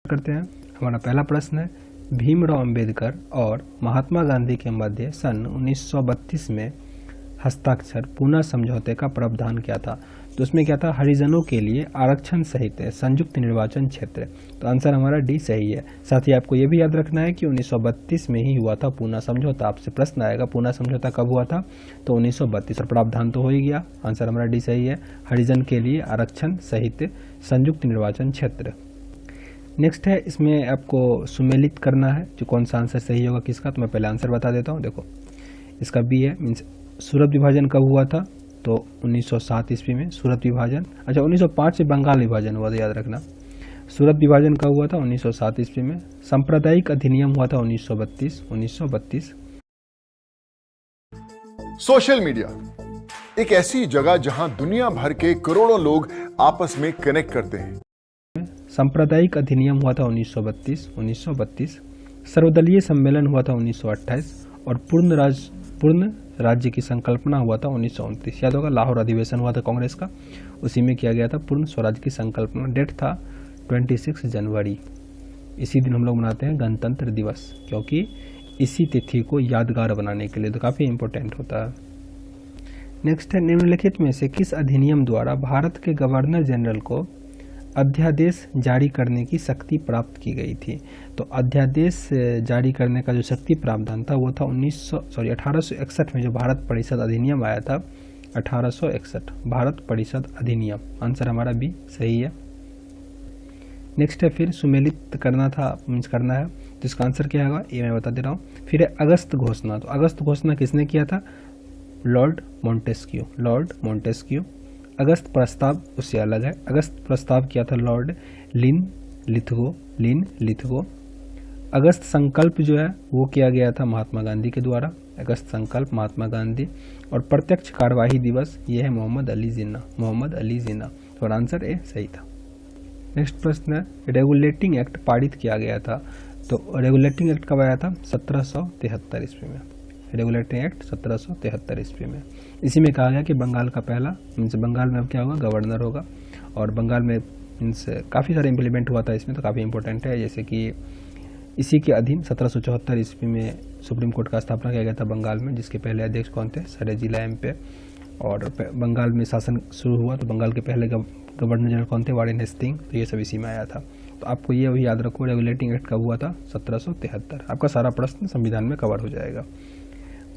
करते हैं। हमारा पहला प्रश्न है, भीमराव अंबेडकर और महात्मा गांधी के मध्य सन 1932 में हस्ताक्षर पुनः समझौते का प्रावधान क्या था? तो उसमें क्या था? हरिजनों के लिए आरक्षण सहित संयुक्त निर्वाचन क्षेत्र। तो आंसर हमारा डी सही है। साथ ही आपको यह भी याद रखना है कि 1932 में ही हुआ था पूना समझौता। आपसे प्रश्न आएगा पूना समझौता कब हुआ था? तो 1932, और प्रावधान तो हो ही गया। आंसर हमारा डी सही है, हरिजन के लिए आरक्षण सहित संयुक्त निर्वाचन क्षेत्र। नेक्स्ट है, इसमें आपको सुमेलित करना है जो कौन सा आंसर सही होगा किसका। तो मैं पहले आंसर बता देता हूँ। देखो, इसका बी है, मीन्स सूरत विभाजन कब हुआ था? तो 1907 ईस्वी में सूरत विभाजन। अच्छा, 1905 से बंगाल विभाजन हुआ था, याद रखना। सूरत विभाजन कब हुआ था? 1907 ईस्वी में। सांप्रदायिक अधिनियम हुआ था 1932। सोशल मीडिया एक ऐसी जगह जहां दुनिया भर के करोड़ों लोग आपस में कनेक्ट करते हैं। सांप्रदायिक अधिनियम हुआ था 1932। सर्वदलीय सम्मेलन हुआ था 1928 और पूर्ण राज्य की संकल्पना हुआ था 1929। याद होगा, लाहौर अधिवेशन हुआ था कांग्रेस का, उसी में किया गया था पूर्ण स्वराज की संकल्पना। डेट था 26 जनवरी। इसी दिन हम लोग मनाते हैं गणतंत्र दिवस, क्योंकि इसी तिथि को यादगार बनाने के लिए, तो काफ़ी इंपॉर्टेंट होता है। नेक्स्ट है, निम्नलिखित में से किस अधिनियम द्वारा भारत के गवर्नर जनरल को अध्यादेश जारी करने की शक्ति प्राप्त की गई थी? तो अध्यादेश जारी करने का जो शक्ति प्रावधान था वो था 1861 में जो भारत परिषद अधिनियम आया था। 1861 भारत परिषद अधिनियम। आंसर हमारा बी सही है। नेक्स्ट है, फिर सुमेलित करना था, मीन्स करना है, तो इसका आंसर क्या होगा ये मैं बता दे रहा हूँ। फिर है अगस्त घोषणा। तो अगस्त घोषणा किसने किया था? Lord Montesquieu. अगस्त प्रस्ताव उससे अलग है। अगस्त प्रस्ताव किया था लॉर्ड लिन लिथगो। अगस्त संकल्प जो है वो किया गया था महात्मा गांधी के द्वारा। अगस्त संकल्प महात्मा गांधी। और प्रत्यक्ष कार्यवाही दिवस ये है मोहम्मद अली जिन्ना। तो आंसर ए सही था। नेक्स्ट प्रश्न है, रेगुलेटिंग एक्ट पारित किया गया था। तो रेगुलेटिंग एक्ट कब आया था? 1773 ईस्वी में। रेगुलेटिंग एक्ट 1773 ईस्वी में। इसी में कहा गया कि बंगाल का पहला, मीन्स बंगाल में अब क्या होगा? गवर्नर होगा। और बंगाल में मीन्स काफ़ी सारे इम्प्लीमेंट हुआ था इसमें, तो काफ़ी इंपॉर्टेंट है। जैसे कि इसी के अधीन 1774 ईस्वी में सुप्रीम कोर्ट का स्थापना किया गया था बंगाल में, जिसके पहले अध्यक्ष कौन थे? सयाजी लाइम्पे। और बंगाल में शासन शुरू हुआ तो बंगाल के पहले गवर्नर जनरल कौन थे? Warren Hasting. तो ये सब इसी में आया था। तो आपको ये भी याद रखो, रेगुलेटिंग एक्ट कब हुआ था? 1773। आपका सारा प्रश्न संविधान में कवर हो जाएगा।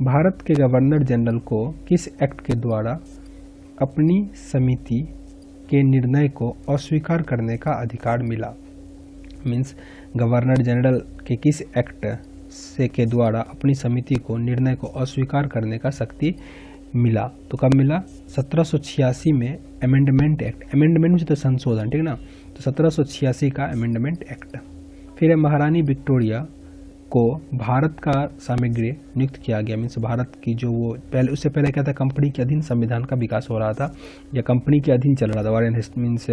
भारत के गवर्नर जनरल को किस एक्ट के द्वारा अपनी समिति के निर्णय को अस्वीकार करने का अधिकार मिला? मीन्स गवर्नर जनरल के किस एक्ट से के द्वारा अपनी समिति को निर्णय को अस्वीकार करने का शक्ति मिला? तो कब मिला? 1786 में अमेंडमेंट एक्ट। अमेंडमेंट तो संशोधन, ठीक ना? तो 1786 का अमेंडमेंट एक्ट। फिर है, महारानी विक्टोरिया को भारत का सामग्री नियुक्त किया गया। मीन्स भारत की जो वो पहले, उससे पहले क्या था? कंपनी के अधीन संविधान का विकास हो रहा था, या कंपनी के अधीन चल रहा था। वारेन हेस्टिंग मीन्स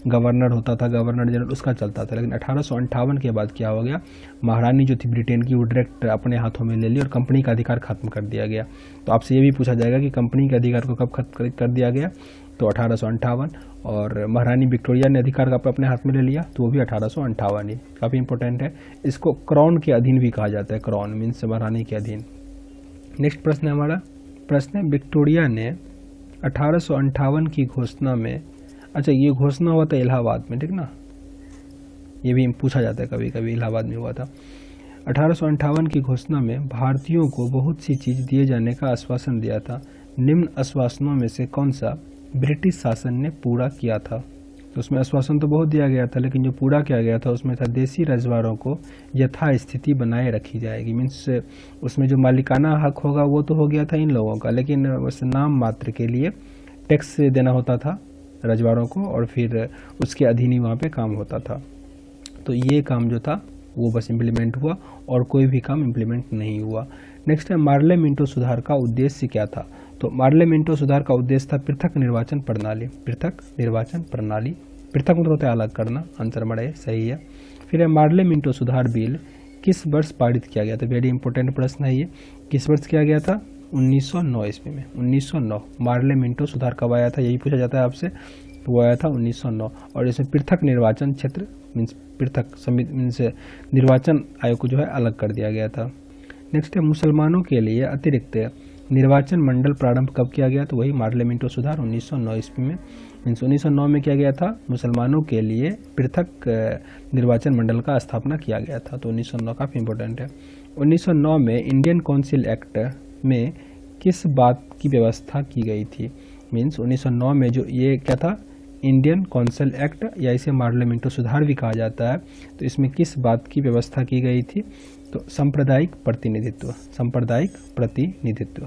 गवर्नर होता था, गवर्नर जनरल उसका चलता था। लेकिन 1858 के बाद क्या हो गया? महारानी जो थी ब्रिटेन की, वो डायरेक्ट अपने हाथों में ले ली और कंपनी का अधिकार खत्म कर दिया गया। तो आपसे ये भी पूछा जाएगा कि कंपनी के अधिकार को कब खत्म कर दिया गया? तो 1858। और महारानी विक्टोरिया ने अधिकार अपने हाथ में ले लिया, तो वो भी 1858 ही। काफ़ी इंपॉर्टेंट है। इसको क्राउन के अधीन भी कहा जाता है। क्राउन मीन्स महारानी के अधीन। नेक्स्ट प्रश्न है हमारा, प्रश्न है, विक्टोरिया ने 1858 की घोषणा में, अच्छा ये घोषणा हुआ था इलाहाबाद में, ठीक ना? ये भी पूछा जाता है कभी कभी, इलाहाबाद में हुआ था। 1858 की घोषणा में भारतीयों को बहुत सी चीज़ दिए जाने का आश्वासन दिया था। निम्न आश्वासनों में से कौन सा ब्रिटिश शासन ने पूरा किया था? तो उसमें आश्वासन तो बहुत दिया गया था, लेकिन जो पूरा किया गया था उसमें था देसी रजवाड़ों को यथास्थिति बनाए रखी जाएगी। मीन्स उसमें जो मालिकाना हक होगा वो तो हो गया था इन लोगों का, लेकिन बस नाम मात्र के लिए टैक्स देना होता था रजवाड़ों को, और फिर उसके अधीन ही वहाँ पे काम होता था। तो ये काम जो था वो बस इम्प्लीमेंट हुआ, और कोई भी काम इम्प्लीमेंट नहीं हुआ। नेक्स्ट है, मार्ले मिंटो सुधार का उद्देश्य क्या था? तो मार्ले मिंटो सुधार का उद्देश्य था पृथक निर्वाचन प्रणाली। पृथक मतलब होता है अलग करना। आंसर हमारा ये सही है। फिर है, मार्ले मिंटो सुधार बिल किस वर्ष पारित किया गया था? वेरी इंपॉर्टेंट प्रश्न है ये। किस वर्ष किया गया था? 1909 ईस्वी में। 1909 मार्ले मिंटो सुधार कब आया था? यही पूछा जाता है आपसे। वो आया था 1909। और इसमें पृथक निर्वाचन क्षेत्र मीन्स पृथक मीन्स निर्वाचन आयोग को जो है अलग कर दिया गया था। नेक्स्ट है मुसलमानों के लिए अतिरिक्त निर्वाचन मंडल प्रारंभ कब किया गया? तो वही मार्लियामेंटो सुधार 1909 ईस्वी में मीन्स 1909 में किया गया था। मुसलमानों के लिए पृथक निर्वाचन मंडल का स्थापना किया गया था। तो 1909 काफ़ी इंपॉर्टेंट है। 1909 में इंडियन काउंसिल एक्ट में किस बात की व्यवस्था की गई थी? मीन्स 1909 में जो ये क्या था, इंडियन काउंसिल एक्ट या इसे मार्लियामेंटो सुधार भी कहा जाता है। तो इसमें किस बात की व्यवस्था की गई थी? तो सांप्रदायिक प्रतिनिधित्व, सांप्रदायिक प्रतिनिधित्व।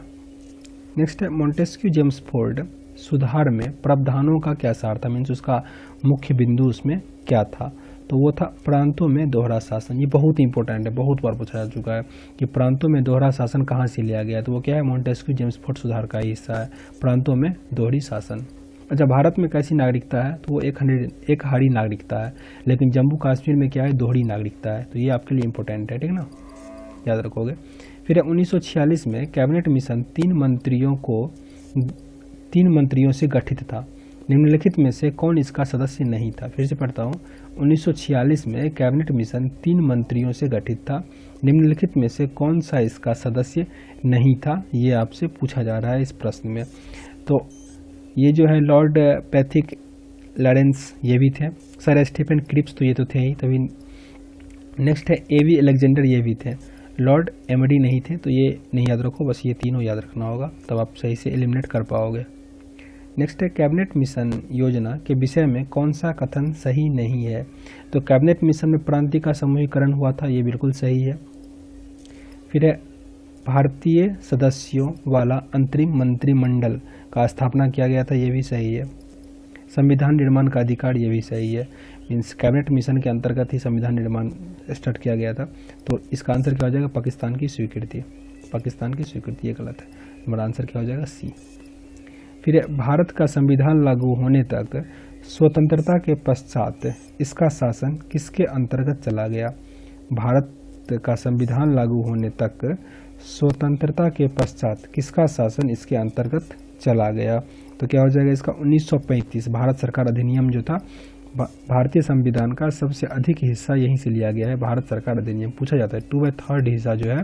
नेक्स्ट है मॉन्टेस्क्यू जेम्सफोर्ड सुधार में प्रावधानों का क्या सार था? मीन्स उसका मुख्य बिंदु उसमें क्या था? तो वो था प्रांतों में दोहरा शासन। ये बहुत इंपॉर्टेंट है, बहुत बार पूछा जा चुका है कि प्रांतों में दोहरा शासन कहाँ से लिया गया। तो वो क्या है, मॉन्टेस्क्यू जेम्सफोर्ड सुधार का ही हिस्सा है, प्रांतों में दोहरी शासन। अच्छा, भारत में कैसी नागरिकता है? तो वो एक हारी नागरिकता है, लेकिन जम्मू कश्मीर में क्या है, दोहरी नागरिकता है। तो ये आपके लिए इंपॉर्टेंट है, ठीक ना, याद रखोगे। फिर 1946 में कैबिनेट मिशन 3 मंत्रियों से गठित था। निम्नलिखित में से कौन इसका सदस्य नहीं था? फिर से पढ़ता हूँ। 1946 में कैबिनेट मिशन 3 मंत्रियों से गठित था। निम्नलिखित में से कौन सा इसका सदस्य नहीं था? ये आपसे पूछा जा रहा है इस प्रश्न में। तो ये जो है लॉर्ड पैथिक लॉरेंस ये भी थे, सर स्टीफन क्रिप्स तो ये तो थे ही तभी। नेक्स्ट है एवी अलेक्जेंडर, ये भी थे। लॉर्ड एमडी नहीं थे, तो ये नहीं याद रखो, बस ये तीनों याद रखना होगा, तब आप सही से एलिमिनेट कर पाओगे। नेक्स्ट है कैबिनेट मिशन योजना के विषय में कौन सा कथन सही नहीं है? तो कैबिनेट मिशन में प्रांतीय का समूहीकरण हुआ था, ये बिल्कुल सही है। फिर है भारतीय सदस्यों वाला अंतरिम मंत्रिमंडल का स्थापना किया गया था, ये भी सही है। संविधान निर्माण का अधिकार, ये भी सही है। मीन्स कैबिनेट मिशन के अंतर्गत ही संविधान निर्माण स्टार्ट किया गया था। तो इसका आंसर क्या हो जाएगा? पाकिस्तान की स्वीकृति, पाकिस्तान की स्वीकृति, ये गलत है। हमारा आंसर क्या हो जाएगा? सी। फिर भारत का संविधान लागू होने तक स्वतंत्रता के पश्चात इसका शासन किसके अंतर्गत चला गया? भारत का संविधान लागू होने तक स्वतंत्रता के पश्चात किसका शासन इसके अंतर्गत चला गया? तो क्या हो जाएगा इसका? 1935 भारत सरकार अधिनियम जो था, भारतीय संविधान का सबसे अधिक हिस्सा यहीं से लिया गया है, भारत सरकार अधिनियम। पूछा जाता है 2/3 हिस्सा जो है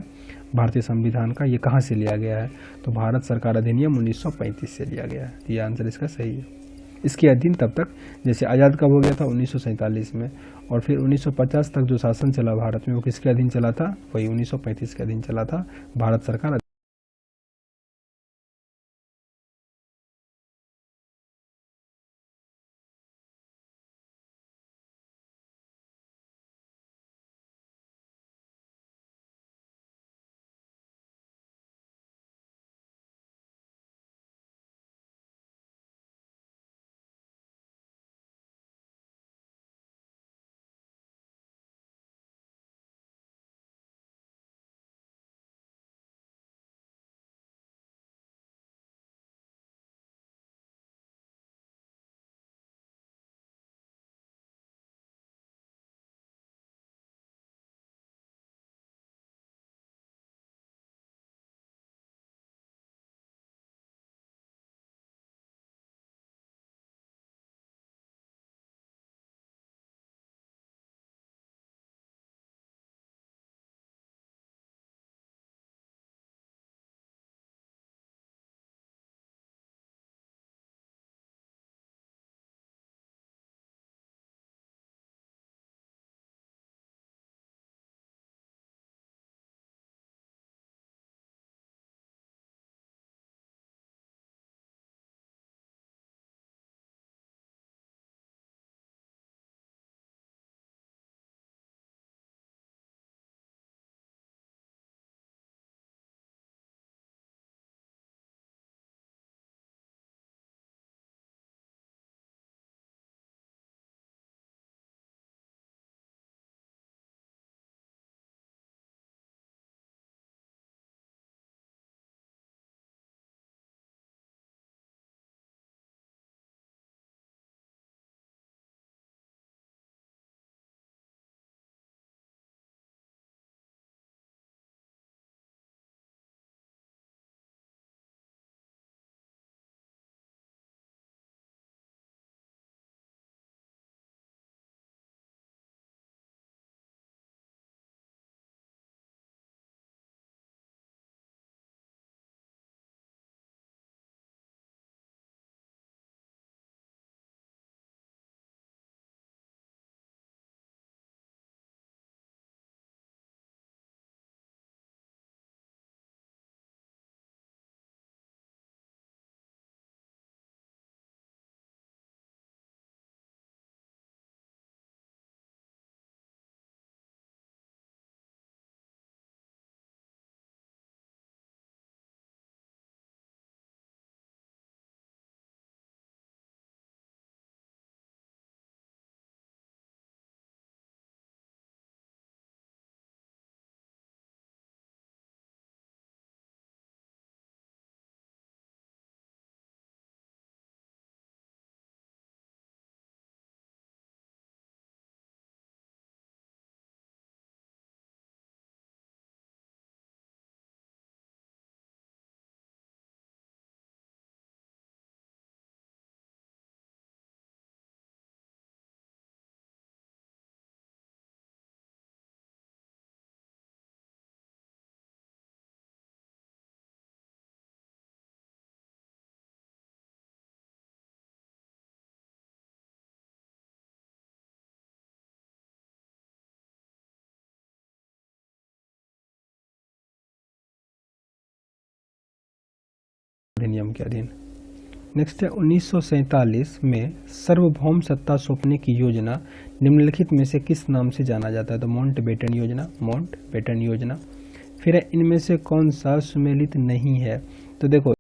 भारतीय संविधान का, ये कहाँ से लिया गया है? तो भारत सरकार अधिनियम 1935 से लिया गया है। ये आंसर इसका सही है। इसके अधीन तब तक, जैसे आज़ाद कब हो गया था? 1947 में। और फिर 1950 तक जो शासन चला भारत में, वो किसके अधीन चला था? वही 1935 के अधीन चला था, भारत सरकार अधिनियम के अधीन। नेक्स्ट है 1947 में सार्वभौम सत्ता सौंपने की योजना निम्नलिखित में से किस नाम से जाना जाता है? तो माउंटबेटन योजना, माउंटबेटन योजना। फिर है इनमें से कौन सा सुमेलित नहीं है? तो देखो